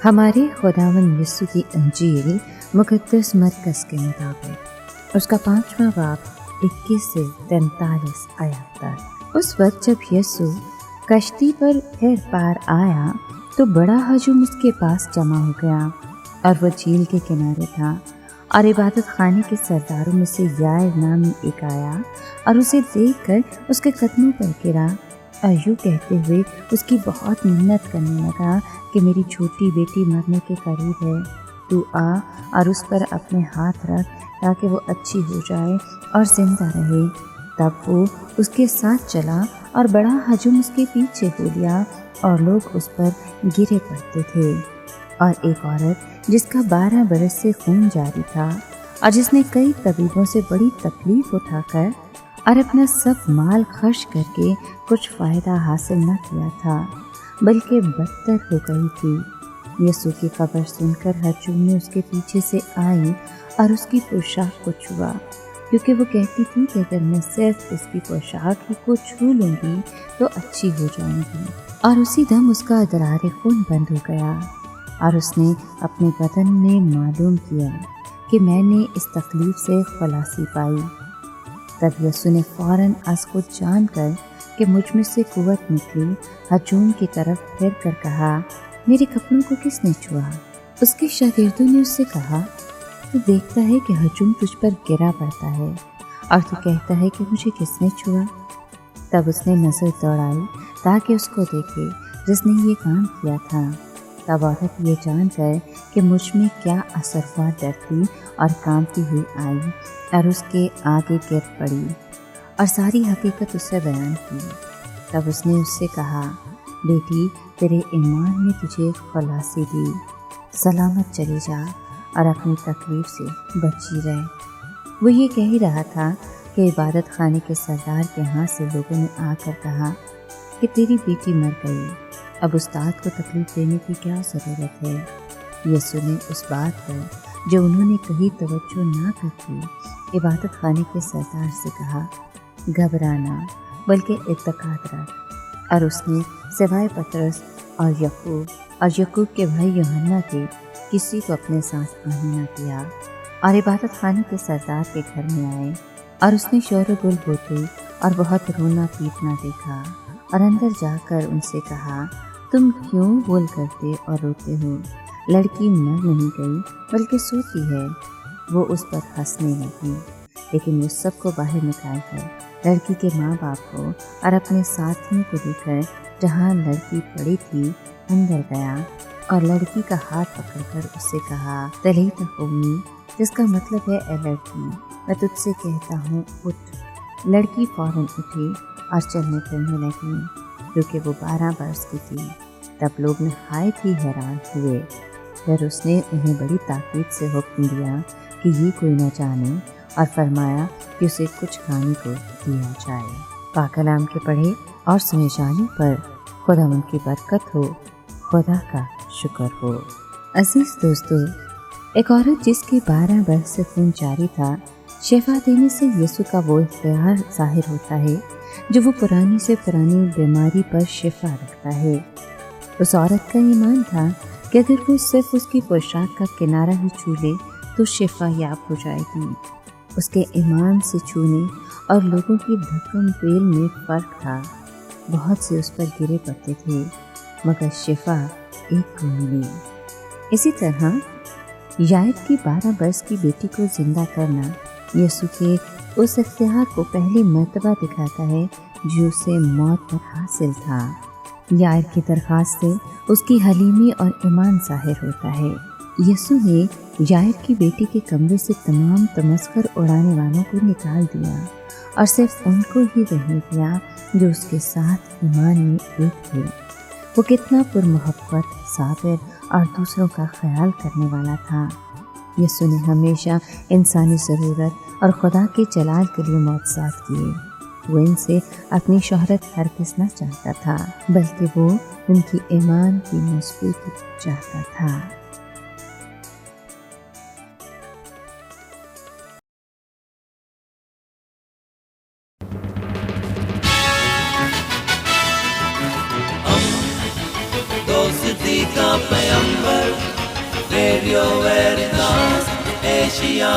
ہمارے خداوند یسوع کی انجیل مقدس مرکز کے مطابق اس کا 5واں باب 21 سے 43 آیات تک۔ اس وقت جب یسوع کشتی پر پھر پار آیا تو بڑا ہجوم اس کے پاس جمع ہو گیا، اور وہ جھیل کے کنارے تھا، اور عبادت خانے کے سرداروں میں سے یائر نامی ایک آیا اور اسے دیکھ کر اس کے قدموں پر گرا، اور یوں کہتے ہوئے اس کی بہت منت کرنے لگا کہ میری چھوٹی بیٹی مرنے کے قریب ہے، تو آ اور اس پر اپنے ہاتھ رکھ تاکہ وہ اچھی ہو جائے اور زندہ رہے۔ تب وہ اس کے ساتھ چلا اور بڑا ہجوم اس کے پیچھے ہو لیا، اور لوگ اس پر گرے پڑتے تھے۔ اور ایک عورت جس کا 12 برس سے خون جاری تھا، اور جس نے کئی طبیبوں سے بڑی تکلیف اٹھا کر اور اپنا سب مال خرچ کر کے کچھ فائدہ حاصل نہ کیا تھا، بلکہ بدتر ہو گئی تھی، یسوع کی خبر سن کر ہجوم میں اس کے پیچھے سے آئی اور اس کی پوشاک کو چھوا، کیونکہ وہ کہتی تھی کہ اگر میں صرف اس کی پوشاک ہی کو چھو لوں گی تو اچھی ہو جاؤں گی۔ اور اسی دم اس کا ادرار خون بند ہو گیا، اور اس نے اپنے بدن میں معلوم کیا کہ میں نے اس تکلیف سے خلاصی پائی۔ تب یسوع نے فوراً از خود جان کر کہ مجھ میں سے قوت نکلی، ہجوم کی طرف پھر کر کہا، میرے کپڑوں کو کس نے چھوا؟ اس کے شاگردوں نے اس سے کہا، تو دیکھتا ہے کہ ہجوم تجھ پر گرا پڑتا ہے، اور تو کہتا ہے کہ مجھے کس نے چھوا؟ تب اس نے نظر دوڑائی تاکہ اس کو دیکھے جس نے یہ کام کیا تھا۔ تب عورت یہ جان کر کہ مجھ میں کیا اثر ہوا ڈرتی اور کانپتی ہوئی آئی اور اس کے آگے گر پڑی اور ساری حقیقت اس سے بیان کی۔ تب اس نے اس سے کہا، بیٹی، تیرے ایمان نے تجھے خلاصی دی، سلامت چلی جا اور اپنی تکلیف سے بچی رہ۔ وہ یہ کہہ ہی رہا تھا کہ عبادت خانے کے سردار کے ہاں سے لوگوں نے آ کر کہا کہ تیری بیٹی مر گئی، اب استاد کو تکلیف دینے کی کیا ضرورت ہے؟ یسوع نے اس بات پر جو انہوں نے کہی توجہ نہ کرتی عبادت خانے کے سردار سے کہا، گھبرانا بلکہ اعتقاد رکھ۔ اور اس نے سوائے پطرس اور یعقوب کے بھائی یوحنا کے کسی کو اپنے ساتھ آنے نہ دیا، اور عبادت خانے کے سردار کے گھر میں آئے، اور اس نے شور و گل ہوتے اور بہت رونا پیٹنا دیکھا، اور اندر جا کر ان سے کہا، تم کیوں بول کرتے اور روتے ہو؟ لڑکی مر نہیں گئی بلکہ سوتی ہے۔ وہ اس پر ہنسنے لگی، لیکن وہ سب کو باہر نکال کر لڑکی کے ماں باپ کو اور اپنے ساتھیوں کو لے کر جہاں لڑکی پڑی تھی اندر گیا، اور لڑکی کا ہاتھ پکڑ کر اس سے کہا، طلیۃ قومی، جس کا مطلب ہے اے لڑکی، میں تجھ سے کہتا ہوں اٹھ۔ لڑکی فوراً اٹھی اور چلنے پھرنے لگی، کیونکہ وہ 12 برس کی تھی۔ تب لوگ نہایت ہی حیران ہوئے۔ پھر اس نے انہیں بڑی تاکید سے حکم دیا کہ یہ کوئی نہ جانے، اور فرمایا کہ اسے کچھ کھانے کو دیا جائے۔ پاک کلام کے پڑھے اور سنے جانے پر خداوند کی برکت ہو، خدا کا شکر ہو۔ عزیز دوستو، ایک عورت جس کے 12 برس سے خون جاری تھا، شفا دینے سے یسوع کا وہ اختیار ظاہر ہوتا ہے جو وہ پرانی سے پرانی بیماری پر شفا رکھتا ہے۔ اس عورت کا ایمان تھا کہ اگر وہ صرف اس کی پوشاک کا کنارہ ہی چھو لے تو شفا یاب ہو جائے گی۔ اس کے ایمان سے چھونے اور لوگوں کی دھکم پیل میں فرق تھا۔ بہت سے اس پر گرے پڑتے تھے، مگر شفا ایک کو ملی۔ اسی طرح یائر کی 12 برس کی بیٹی کو زندہ کرنا یسوع کے اس اختیار کو پہلی مرتبہ دکھاتا ہے جو اسے موت پر حاصل تھا۔ یائر کی درخواست سے اس کی حلیمی اور ایمان ظاہر ہوتا ہے۔ یسوع نے یائر کی بیٹی کے کمرے سے تمام تمسخر اڑانے والوں کو نکال دیا، اور صرف ان کو ہی رہنے دیا جو اس کے ساتھ ایمان میں ایک تھے۔ وہ کتنا پرمحبت، صابر اور دوسروں کا خیال کرنے والا تھا۔ یسوع نے ہمیشہ انسانی ضرورت اور خدا کے جلال کے لیے معجزات کیے۔ وہ ان سے اپنی شہرت ہرگز نہ چاہتا تھا، بلکہ وہ ان کی ایمان کی مضبوطی چاہتا تھا۔ زندگی کا پیمبر ریڈیو ویریتاس ایشیا